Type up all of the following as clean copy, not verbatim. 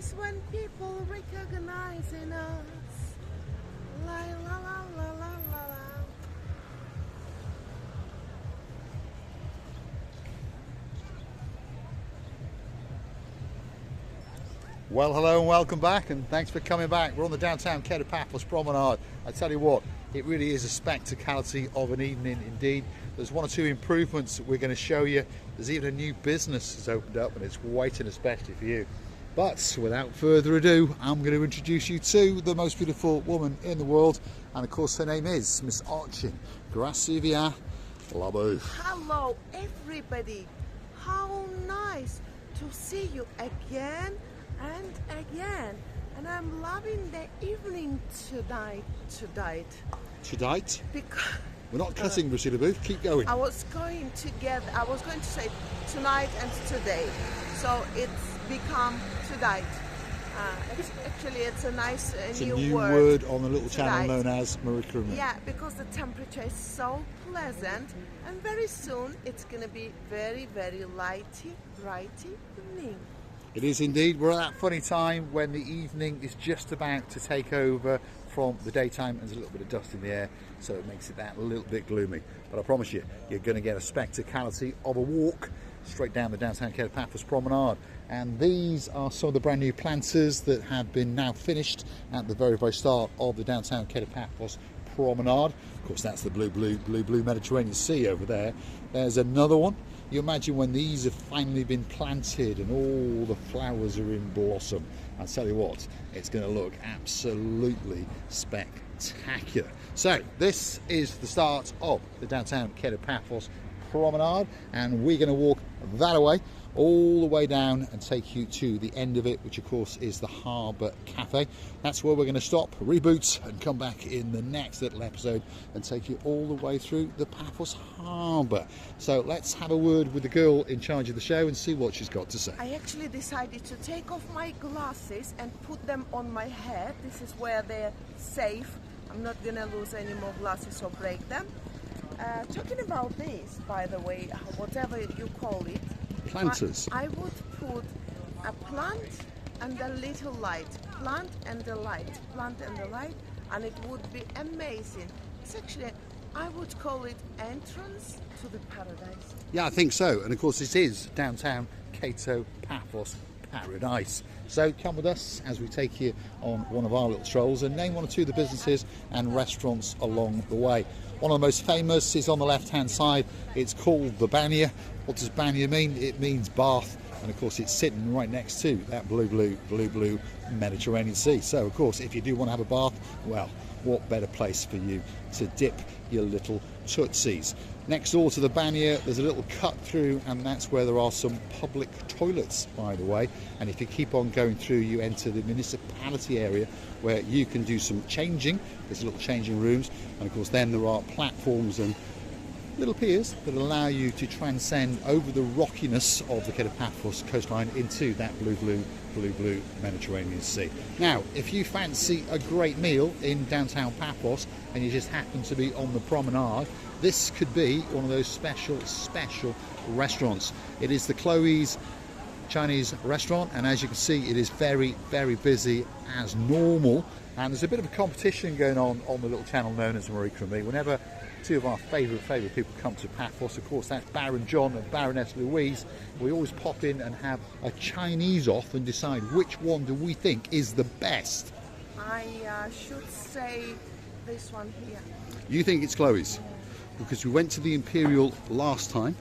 nice when people recognizing us. La la la la la la la. Well, hello and welcome back, and thanks for coming back. We're on the downtown Kato Paphos Promenade. I tell you what, it really is a spectacality of an evening indeed. There's one or two improvements that we're going to show you. There's even a new business that's opened up, and it's waiting especially for you. But without further ado, I'm going to introduce you to the most beautiful woman in the world, and of course her name is Miss Archin Gracivia Labo. Hello everybody, how nice to see you again and again, and I'm loving the evening tonight. Because We're not cutting, Priscilla Booth. Keep going. I was going to say tonight and today, so it's become tonight. It's a nice It's new a new word. word on the little Tonight. channel known as Marika. Yeah, because the temperature is so pleasant, and very soon it's gonna be very, very lighty, brighty evening. It is indeed. We're at that funny time when the evening is just about to take over from the daytime. There's a little bit of dust in the air, so it makes it that little bit gloomy. But I promise you, you're going to get a spectacality of a walk straight down the downtown Kato Paphos Promenade. And these are some of the brand new planters that have been now finished at the very, very start of the downtown Kato Paphos Promenade. Of course, that's the blue Mediterranean Sea over there. There's another one. You imagine when these have finally been planted and all the flowers are in blossom. I'll tell you what, it's going to look absolutely spectacular. So this is the start of the downtown Kato Paphos Promenade, and we're going to walk that away, all the way down and take you to the end of it, which of course is the Harbour Cafe. That's where we're going to stop, reboot, and come back in the next little episode and take you all the way through the Paphos Harbour. So let's have a word with the girl in charge of the show and see what she's got to say. I actually decided to take off my glasses and put them on my head. This is where they're safe. I'm not gonna lose any more glasses or break them. Talking about this, by the way, whatever you call it, Planters. I would put a plant and a little light, plant and a light, plant and a light, and it would be amazing. It's actually, I would call it entrance to the paradise. Yeah, I think so. And of course, this is downtown Kato Paphos Paradise. So come with us as we take you on one of our little strolls and name one or two of the businesses and restaurants along the way. One of the most famous is on the left-hand side. It's called the Banya. What does Banya mean? It means bath. And of course, it's sitting right next to that blue Mediterranean Sea. So of course, if you do want to have a bath, well, what better place for you to dip your little tootsies. Next door to the Banya, there's a little cut through, and that's where there are some public toilets, by the way. And if you keep on going through, you enter the municipality area where you can do some changing. There's little changing rooms, and of course then there are platforms and little piers that allow you to transcend over the rockiness of the Kato Paphos coastline into that blue Mediterranean Sea. Now, if you fancy a great meal in downtown Paphos and you just happen to be on the promenade, this could be one of those special restaurants. It is the Chloe's Chinese restaurant, and as you can see, it is very, very busy as normal. And there's a bit of a competition going on the little channel known as Marika and me. Whenever two of our favourite people come to Paphos, of course that's Baron John and Baroness Louise, we always pop in and have a Chinese off and decide which one do we think is the best. I should say this one here. You think it's Chloe's? Because we went to the Imperial last time.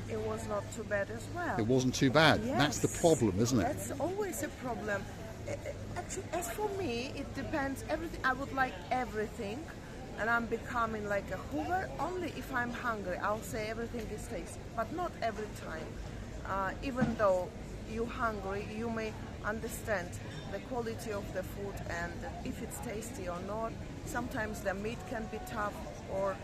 It was not too bad as well. It wasn't too bad. Yes. That's the problem, isn't it? That's always a problem. Actually, as for me, it depends. Everything, I would like everything, and I'm becoming like a Hoover. Only if I'm hungry, I'll say everything is tasty, but not every time. Even though you're hungry, you may understand the quality of the food and if it's tasty or not. Sometimes the meat can be tough or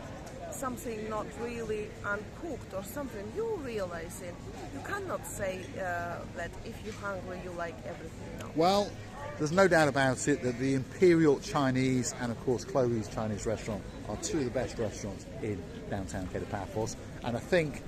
something not really uncooked or something. You realize it. You cannot say that if you're hungry, you like everything. No. Well, there's no doubt about it that the Imperial Chinese and of course Chloe's Chinese restaurant are two of the best restaurants in downtown Kato Paphos. And I think,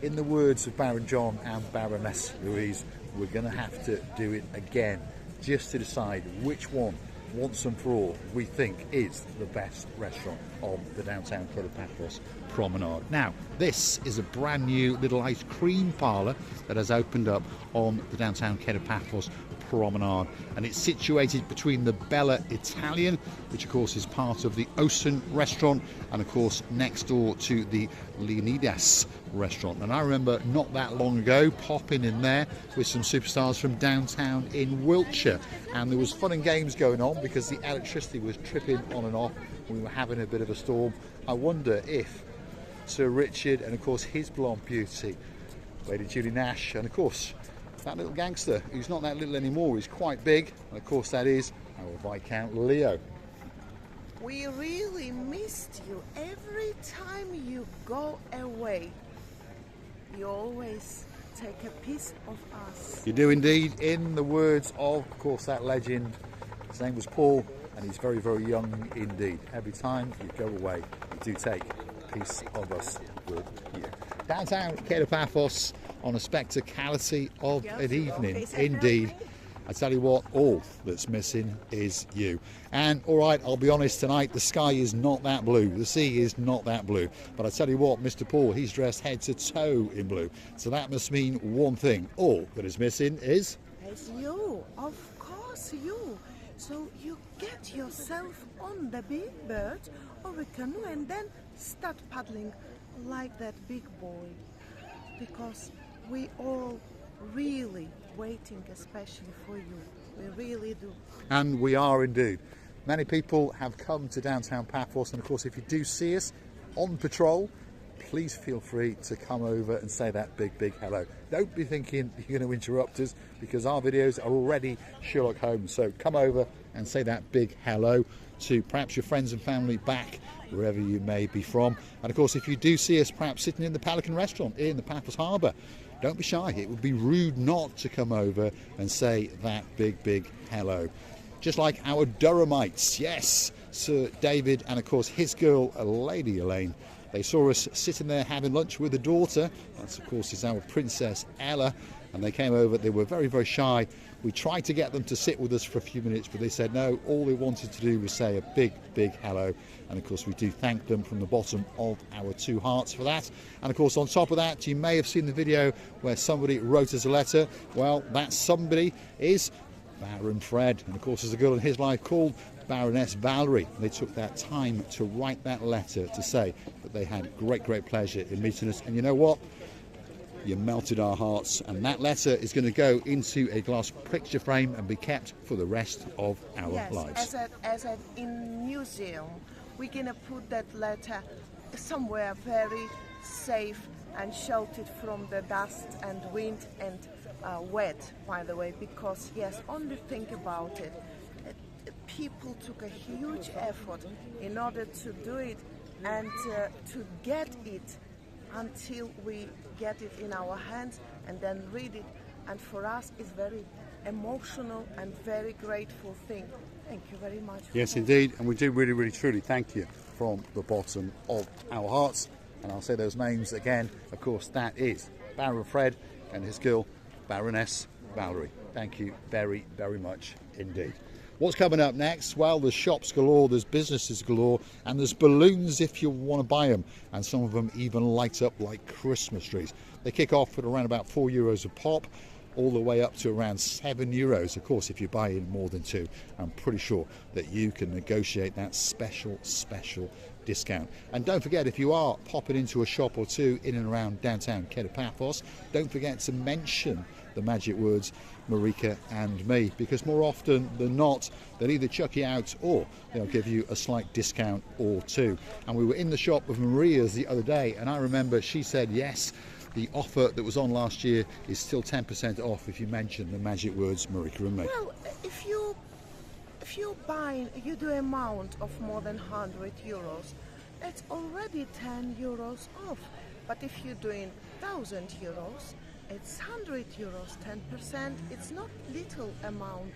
in the words of Baron John and Baroness Louise, we're going to have to do it again just to decide which one, once and for all, we think is the best restaurant on the downtown Paphos Promenade. Now, this is a brand new little ice cream parlour that has opened up on the downtown Paphos Promenade, and it's situated between the Bella Italian, which of course is part of the Ocean restaurant, and of course next door to the Leonidas restaurant. And I remember not that long ago popping in there with some superstars from downtown in Wiltshire, and there was fun and games going on because the electricity was tripping on and off. We were having a bit of a storm. I wonder if Sir Richard and of course his blonde beauty, Lady Julie Nash, and of course that little gangster who's not that little anymore, he's quite big, and of course that is our Viscount Leo. We really missed you. Every time you go away, you always take a piece of us. You do indeed, in the words of course that legend. His name was Paul, and he's very, very young indeed. Every time you go away, you do take a piece of us with you. Downtown Paphos on a spectacality of an evening indeed. I tell you what, all that's missing is you. And all right, I'll be honest, tonight the sky is not that blue, the sea is not that blue, but I tell you what, Mr. Paul, he's dressed head to toe in blue, so that must mean one thing: all that is missing is you, of course you. So you get yourself on the big bird or a canoe and then start paddling like that big boy, because we all really waiting especially for you. We really do. And we are indeed. Many people have come to downtown Paphos, and of course if you do see us on patrol, please feel free to come over and say that big, big hello. Don't be thinking you're going to interrupt us, because our videos are already Sherlock Holmes. So come over and say that big hello to perhaps your friends and family back wherever you may be from. And of course if you do see us perhaps sitting in the Pelican restaurant in the Paphos Harbour, don't be shy. It would be rude not to come over and say that big, big hello. Just like our Durhamites, yes, Sir David and of course his girl, Lady Elaine. They saw us sitting there having lunch with a daughter. That's of course is our Princess Ella, and they came over. They were very, very shy. We tried to get them to sit with us for a few minutes, but they said no. All they wanted to do was say a big, big hello. And of course we do thank them from the bottom of our two hearts for that. And of course on top of that, you may have seen the video where somebody wrote us a letter. Well, that somebody is Baron Fred, and of course there's a girl in his life called Baroness Valerie. They took that time to write that letter to say that they had great, great pleasure in meeting us. And you know what? You melted our hearts, and that letter is going to go into a glass picture frame and be kept for the rest of our lives. As in museum, we're going to put that letter somewhere very safe and sheltered from the dust and wind and wet, by the way, because yes, only think about it. People took a huge effort in order to do it and to get it until we get it in our hands and then read it. And for us, it's very emotional and very grateful thing. Thank you very much. Yes, indeed. And we do really, really, truly thank you from the bottom of our hearts. And I'll say those names again. Of course, that is Baron Fred and his girl, Baroness Valerie. Thank you very, very much indeed. What's coming up next? Well, there's shops galore, there's businesses galore, and there's balloons if you want to buy them. And some of them even light up like Christmas trees. They kick off at around about €4 a pop, all the way up to around €7. Of course, if you buy in more than two, I'm pretty sure that you can negotiate that special discount. And don't forget, if you are popping into a shop or two in and around downtown Paphos, don't forget to mention the magic words Marika and me, because more often than not they'll either chuck you out or they'll give you a slight discount or two. And we were in the shop with Maria's the other day, and I remember she said yes, the offer that was on last year is still 10% off if you mention the magic words Marika and me. Well, if you buy, you do amount of more than €100, that's already €10 off. But if you're doing €1,000, it's €100, 10%. It's not little amount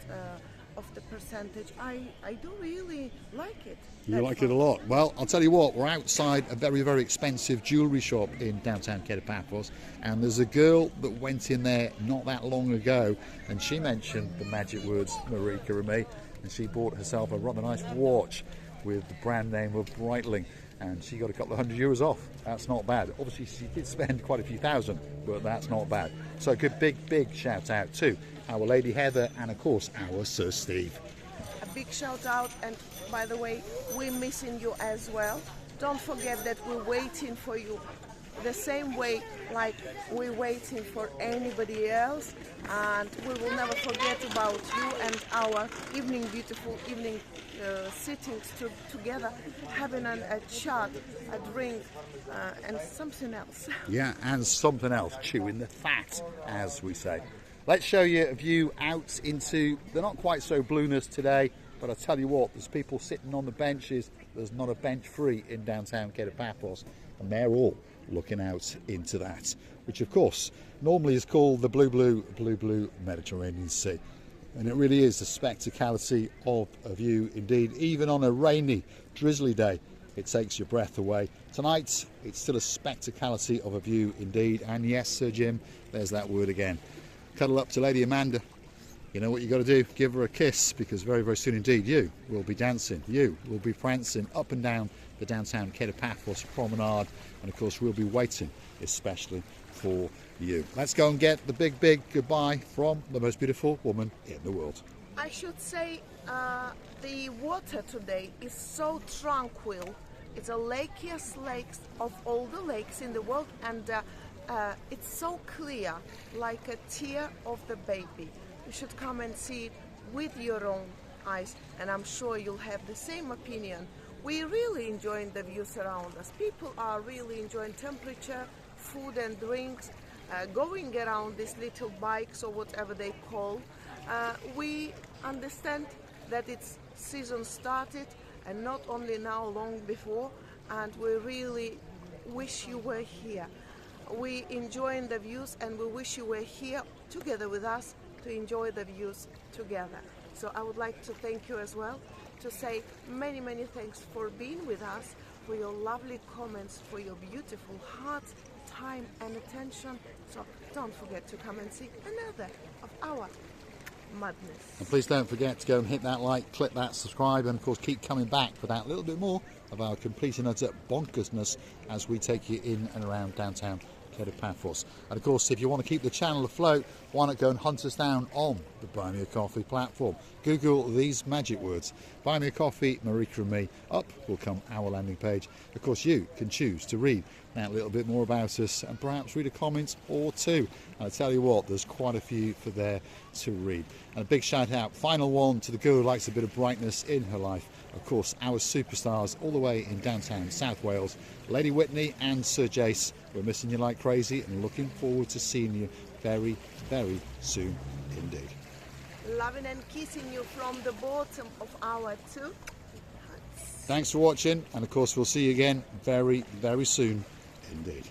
of the percentage. I do really like it. You like it a lot. Well, I'll tell you what, we're outside a very, very expensive jewellery shop in downtown Kato, Paphos, and there's a girl that went in there not that long ago, and she mentioned the magic words Marika and me, and she bought herself a rather nice watch with the brand name of Breitling, and she got a couple of €100 off. That's not bad. Obviously, she did spend quite a few thousand, but that's not bad. So a good big shout out to our Lady Heather and, of course, our Sir Steve. A big shout out, and by the way, we're missing you as well. Don't forget that we're waiting for you the same way like we're waiting for anybody else, and we will never forget about you and our beautiful evening sittings together, having a chat, a drink, and something else. Yeah, and something else, chewing the fat, as we say. Let's show you a view out into the not quite so blueness today, but I tell you what, there's people sitting on the benches. There's not a bench free in downtown Kato, Paphos, and they're all looking out into that, which of course normally is called the blue Mediterranean Sea. And it really is the spectacality of a view indeed. Even on a rainy, drizzly day, it takes your breath away. Tonight, it's still a spectacality of a view indeed. And yes, Sir Jim, there's that word again. Cuddle up to Lady Amanda. You know what you got to do? Give her a kiss, because very, very soon indeed you will be dancing. You will be prancing up and down the downtown Kato Paphos Promenade. And of course, we'll be waiting especially for you. Let's go and get the big goodbye from the most beautiful woman in the world. I should say the water today is so tranquil. It's the lakiest lakes of all the lakes in the world, and it's so clear, like a tear of the baby. You should come and see it with your own eyes, and I'm sure you'll have the same opinion. We're really enjoying the views around us. People are really enjoying temperature, food and drinks, going around these little bikes or whatever they call. We understand that it's season started, and not only now, long before, and we really wish you were here. We enjoying the views, and we wish you were here together with us to enjoy the views together. So I would like to thank you as well, to say many thanks for being with us, for your lovely comments, for your beautiful hearts, time and attention. So don't forget to come and see another of our madness. And please don't forget to go and hit that like, click that subscribe, and of course keep coming back for that little bit more of our complete and utter bonkersness as we take you in and around downtown Kato, Paphos. And of course, if you want to keep the channel afloat, why not go and hunt us down on the Buy Me a Coffee platform. Google these magic words: Buy Me a Coffee, Marika and me. Up will come our landing page. Of course, you can choose to read that little bit more about us and perhaps read a comment or two. And I tell you what, there's quite a few for there to read. And a big shout out, final one, to the girl who likes a bit of brightness in her life. Of course, our superstars all the way in downtown South Wales, Lady Whitney and Sir Jace. We're missing you like crazy and looking forward to seeing you very soon indeed. Loving and kissing you from the bottom of our two hearts. Thanks for watching, and of course we'll see you again very soon indeed.